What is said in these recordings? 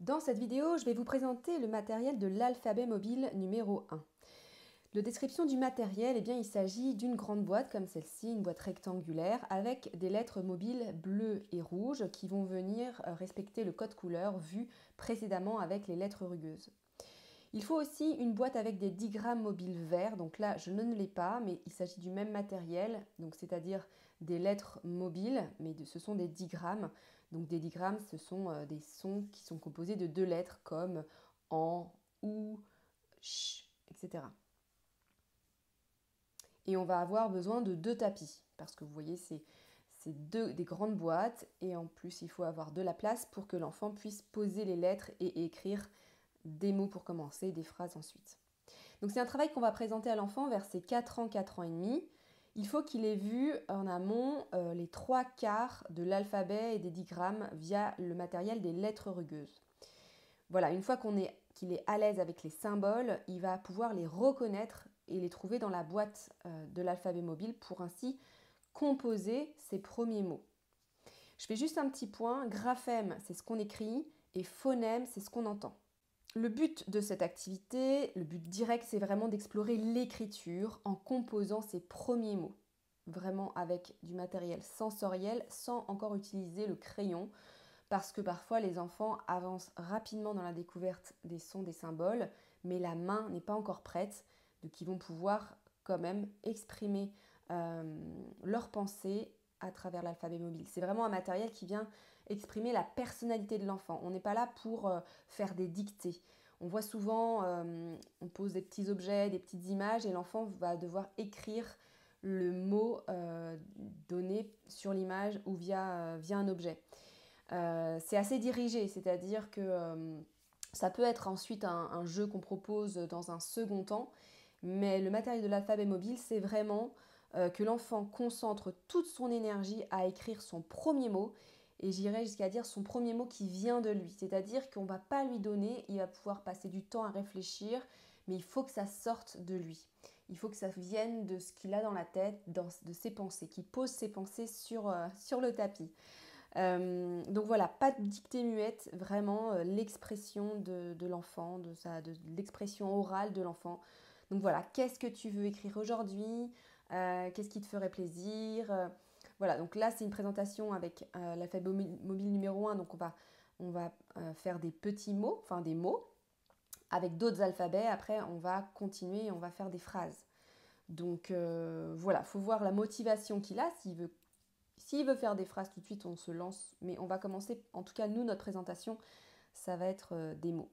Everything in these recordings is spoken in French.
Dans cette vidéo, je vais vous présenter le matériel de l'alphabet mobile numéro 1. La description du matériel, il s'agit d'une grande boîte comme celle-ci, une boîte rectangulaire avec des lettres mobiles bleues et rouges qui vont venir respecter le code couleur vu précédemment avec les lettres rugueuses. Il faut aussi une boîte avec des digrammes mobiles verts, donc là je ne l'ai pas, mais il s'agit du même matériel, donc c'est-à-dire des lettres mobiles, mais ce sont des digrammes. Donc des digrammes, ce sont des sons qui sont composés de deux lettres comme en, ou, ch, etc. Et on va avoir besoin de deux tapis, parce que vous voyez c'est des grandes boîtes, et en plus il faut avoir de la place pour que l'enfant puisse poser les lettres et écrire des mots pour commencer, des phrases ensuite. Donc c'est un travail qu'on va présenter à l'enfant vers ses 4 ans, 4 ans et demi. Il faut qu'il ait vu en amont les 3/4 de l'alphabet et des digrammes via le matériel des lettres rugueuses. Voilà, une fois qu'il est à l'aise avec les symboles, il va pouvoir les reconnaître et les trouver dans la boîte de l'alphabet mobile pour ainsi composer ses premiers mots. Je fais juste un petit point, graphème c'est ce qu'on écrit et phonème c'est ce qu'on entend. Le but de cette activité, le but direct, c'est vraiment d'explorer l'écriture en composant ses premiers mots. Vraiment avec du matériel sensoriel sans encore utiliser le crayon parce que parfois les enfants avancent rapidement dans la découverte des sons, des symboles, mais la main n'est pas encore prête, donc ils vont pouvoir quand même exprimer leurs pensées à travers l'alphabet mobile. C'est vraiment un matériel qui vient exprimer la personnalité de l'enfant. On n'est pas là pour faire des dictées. On voit souvent, on pose des petits objets, des petites images et l'enfant va devoir écrire le mot donné sur l'image ou via un objet. C'est assez dirigé, c'est-à-dire que ça peut être ensuite un jeu qu'on propose dans un second temps, mais le matériel de l'alphabet mobile, c'est vraiment que l'enfant concentre toute son énergie à écrire son premier mot, et j'irais jusqu'à dire son premier mot qui vient de lui, c'est-à-dire qu'on ne va pas lui donner, il va pouvoir passer du temps à réfléchir, mais il faut que ça sorte de lui. Il faut que ça vienne de ce qu'il a dans la tête, de ses pensées, qu'il pose ses pensées sur le tapis. Donc voilà, pas de dictée muette, vraiment l'expression de l'enfant, de l'expression orale de l'enfant. Donc voilà, qu'est-ce que tu veux écrire aujourd'hui? Qu'est-ce qui te ferait plaisir? Voilà, donc là c'est une présentation avec l'alphabet mobile numéro 1, donc on va faire des petits mots, enfin des mots, avec d'autres alphabets. Après on va continuer et on va faire des phrases. Donc voilà, il faut voir la motivation qu'il a, s'il veut faire des phrases tout de suite, on se lance, mais on va commencer, en tout cas nous, notre présentation, ça va être des mots.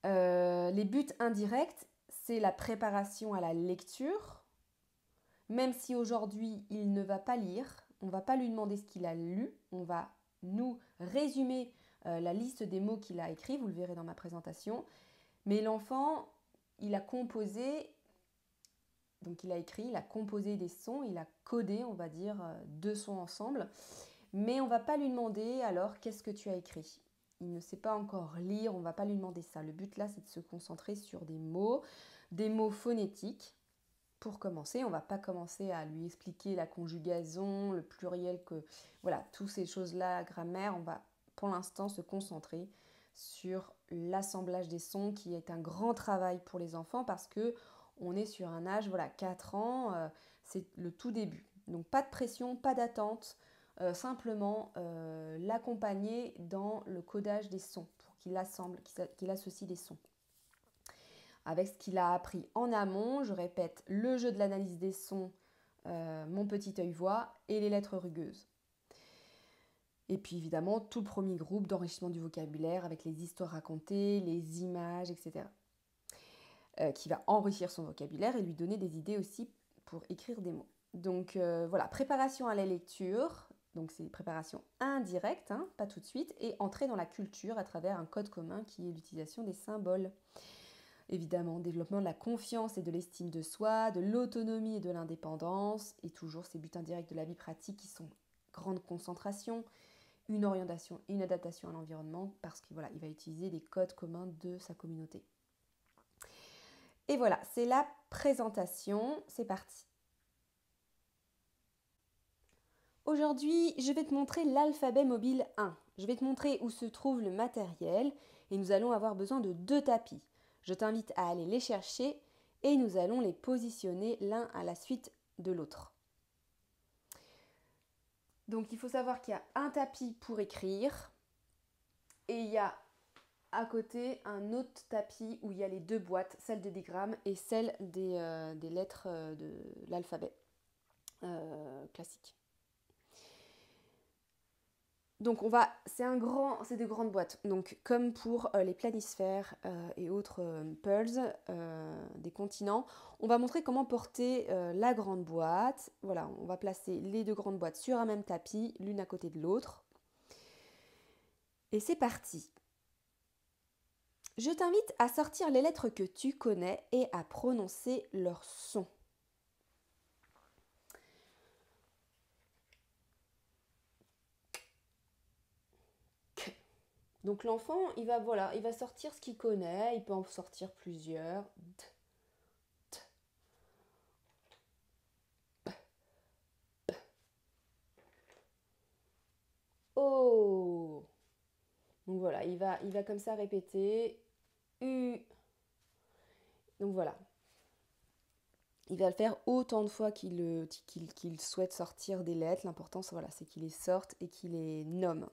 Les buts indirects, c'est la préparation à la lecture. Même si aujourd'hui il ne va pas lire, on ne va pas lui demander ce qu'il a lu, on va nous résumer la liste des mots qu'il a écrits, vous le verrez dans ma présentation. Mais l'enfant, il a composé. Donc il a écrit, il a composé des sons, il a codé, on va dire, deux sons ensemble. Mais on ne va pas lui demander alors qu'est-ce que tu as écrit. Il ne sait pas encore lire, on ne va pas lui demander ça. Le but là, c'est de se concentrer sur des mots phonétiques. Pour commencer, on ne va pas commencer à lui expliquer la conjugaison, le pluriel, voilà, toutes ces choses-là, grammaire. On va pour l'instant se concentrer sur l'assemblage des sons qui est un grand travail pour les enfants parce que on est sur un âge, voilà, 4 ans, c'est le tout début. Donc pas de pression, pas d'attente, simplement l'accompagner dans le codage des sons pour qu'il assemble, qu'il associe des sons. Avec ce qu'il a appris en amont, je répète, le jeu de l'analyse des sons, mon petit œil voit et les lettres rugueuses. Et puis évidemment, tout le premier groupe d'enrichissement du vocabulaire avec les histoires racontées, les images, etc. Qui va enrichir son vocabulaire et lui donner des idées aussi pour écrire des mots. Donc voilà, préparation à la lecture, donc c'est préparation indirecte, hein, pas tout de suite, et entrer dans la culture à travers un code commun qui est l'utilisation des symboles. Évidemment, développement de la confiance et de l'estime de soi, de l'autonomie et de l'indépendance, et toujours ces buts indirects de la vie pratique qui sont grande concentration, une orientation et une adaptation à l'environnement, parce qu'il voilà, il va utiliser des codes communs de sa communauté. Et voilà, c'est la présentation, c'est parti. Aujourd'hui, je vais te montrer l'alphabet mobile 1. Je vais te montrer où se trouve le matériel et nous allons avoir besoin de 2 tapis. Je t'invite à aller les chercher et nous allons les positionner l'un à la suite de l'autre. Donc il faut savoir qu'il y a un tapis pour écrire et il y a à côté un autre tapis où il y a les 2 boîtes, celle des digrammes et celle des lettres de l'alphabet classique. Donc c'est des grandes boîtes. Donc comme pour les planisphères et autres pearls des continents, on va montrer comment porter la grande boîte. Voilà, on va placer les 2 grandes boîtes sur un même tapis, l'une à côté de l'autre. Et c'est parti. Je t'invite à sortir les lettres que tu connais et à prononcer leur son. Donc l'enfant, il va sortir ce qu'il connaît, il peut en sortir plusieurs. Oh. Donc voilà, il va comme ça répéter. U. Donc voilà. Il va le faire autant de fois qu'il souhaite sortir des lettres. L'important, c'est qu'il les sorte et qu'il les nomme.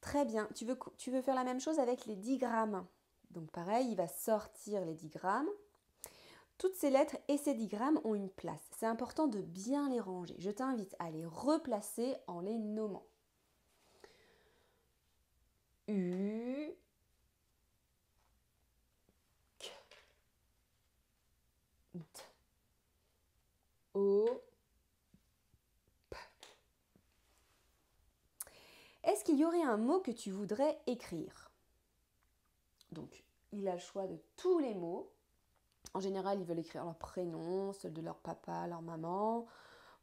Très bien. Tu veux faire la même chose avec les digrammes. Donc pareil, il va sortir les digrammes. Toutes ces lettres et ces digrammes ont une place. C'est important de bien les ranger. Je t'invite à les replacer en les nommant. U, K, D, O, P. Est-ce qu'il y aurait un mot que tu voudrais écrire? Donc, il a le choix de tous les mots. En général, ils veulent écrire leur prénom, ceux de leur papa, leur maman.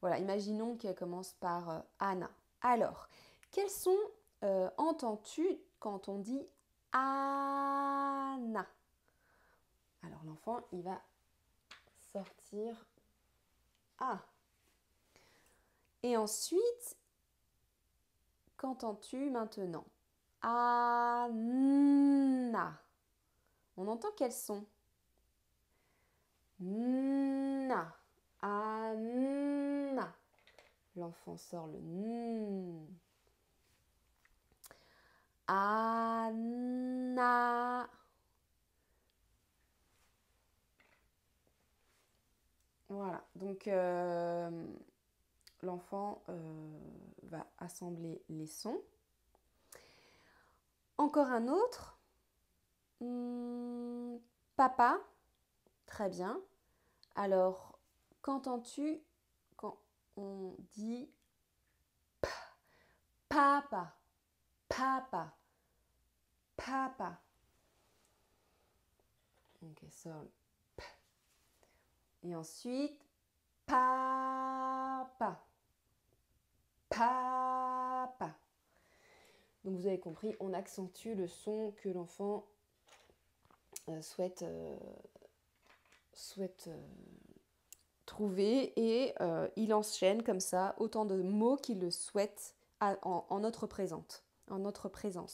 Voilà, imaginons qu'elle commence par Anna. Alors, quels sont entends-tu quand on dit Anna? Alors l'enfant, il va sortir A. Et ensuite, qu'entends-tu maintenant? Anna. On entend quels sons? Na. Anna. L'enfant sort le N. Anna. Voilà, donc l'enfant va assembler les sons. Encore un autre. Papa. Très bien. Alors, qu'entends-tu quand on dit papa, papa, papa? Donc, elle sort le P. Et ensuite, papa, papa. Donc, vous avez compris, on accentue le son que l'enfant souhaite trouver et il enchaîne comme ça autant de mots qu'il le souhaite en notre présence.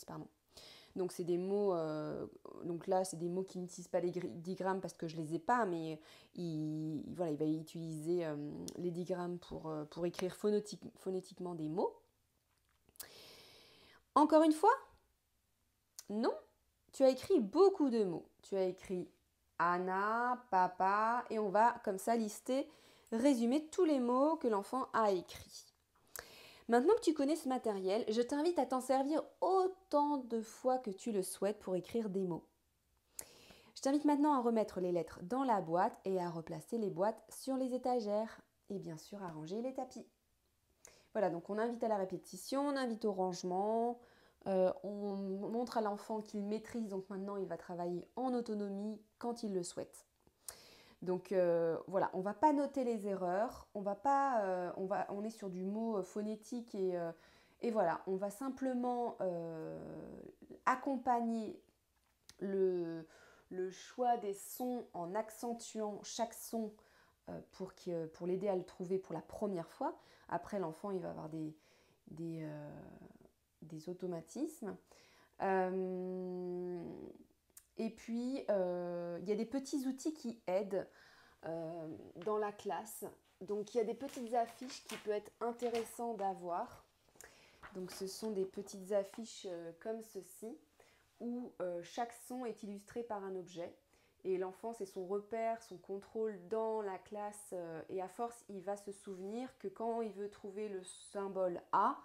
Pardon. Donc c'est des mots, donc là c'est des mots qui n'utilisent pas les digrammes parce que je les ai pas, mais il va utiliser les digrammes pour écrire phonétiquement des mots. Encore une fois, non, tu as écrit beaucoup de mots. Tu as écrit Anna, papa, et on va comme ça résumer tous les mots que l'enfant a écrits. Maintenant que tu connais ce matériel, je t'invite à t'en servir autant de fois que tu le souhaites pour écrire des mots. Je t'invite maintenant à remettre les lettres dans la boîte et à replacer les boîtes sur les étagères et bien sûr à ranger les tapis. Voilà, donc on invite à la répétition, on invite au rangement, on montre à l'enfant qu'il maîtrise, donc maintenant il va travailler en autonomie quand il le souhaite. Donc voilà, on ne va pas noter les erreurs, on est sur du mot phonétique et voilà, on va simplement accompagner le choix des sons en accentuant chaque son pour l'aider à le trouver pour la première fois. Après, l'enfant, il va avoir des automatismes. Et puis, il y a des petits outils qui aident dans la classe. Donc, il y a des petites affiches qui peuvent être intéressantes d'avoir. Donc, ce sont des petites affiches comme ceci, où chaque son est illustré par un objet. Et l'enfant, c'est son repère, son contrôle dans la classe. Et à force, il va se souvenir que quand il veut trouver le symbole A,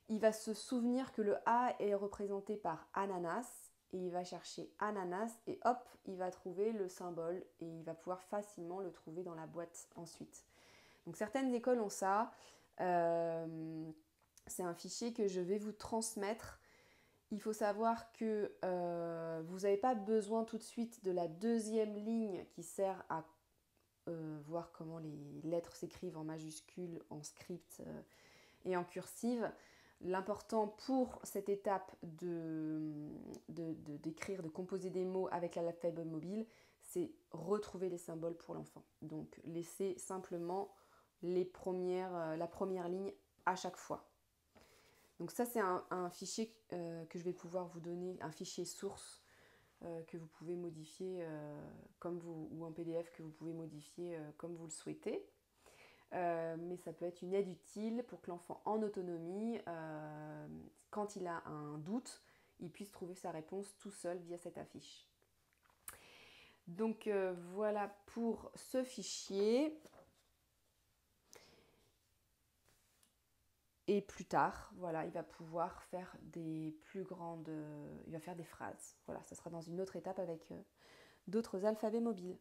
il va se souvenir que le A est représenté par ananas. Et il va chercher ananas et hop, il va trouver le symbole. Et il va pouvoir facilement le trouver dans la boîte ensuite. Donc certaines écoles ont ça. C'est un fichier que je vais vous transmettre. Il faut savoir que vous n'avez pas besoin tout de suite de la deuxième ligne qui sert à voir comment les lettres s'écrivent en majuscules, en script et en cursive. L'important pour cette étape d'écrire, de composer des mots avec l'alphabet mobile, c'est retrouver les symboles pour l'enfant. Donc laissez simplement la première ligne à chaque fois. Donc ça, c'est un fichier que je vais pouvoir vous donner, un fichier source que vous pouvez modifier ou un PDF que vous pouvez modifier comme vous le souhaitez. Mais ça peut être une aide utile pour que l'enfant en autonomie, quand il a un doute, il puisse trouver sa réponse tout seul via cette affiche. Donc voilà pour ce fichier. Et plus tard, voilà, il va pouvoir faire il va faire des phrases. Voilà, ça sera dans une autre étape avec d'autres alphabets mobiles.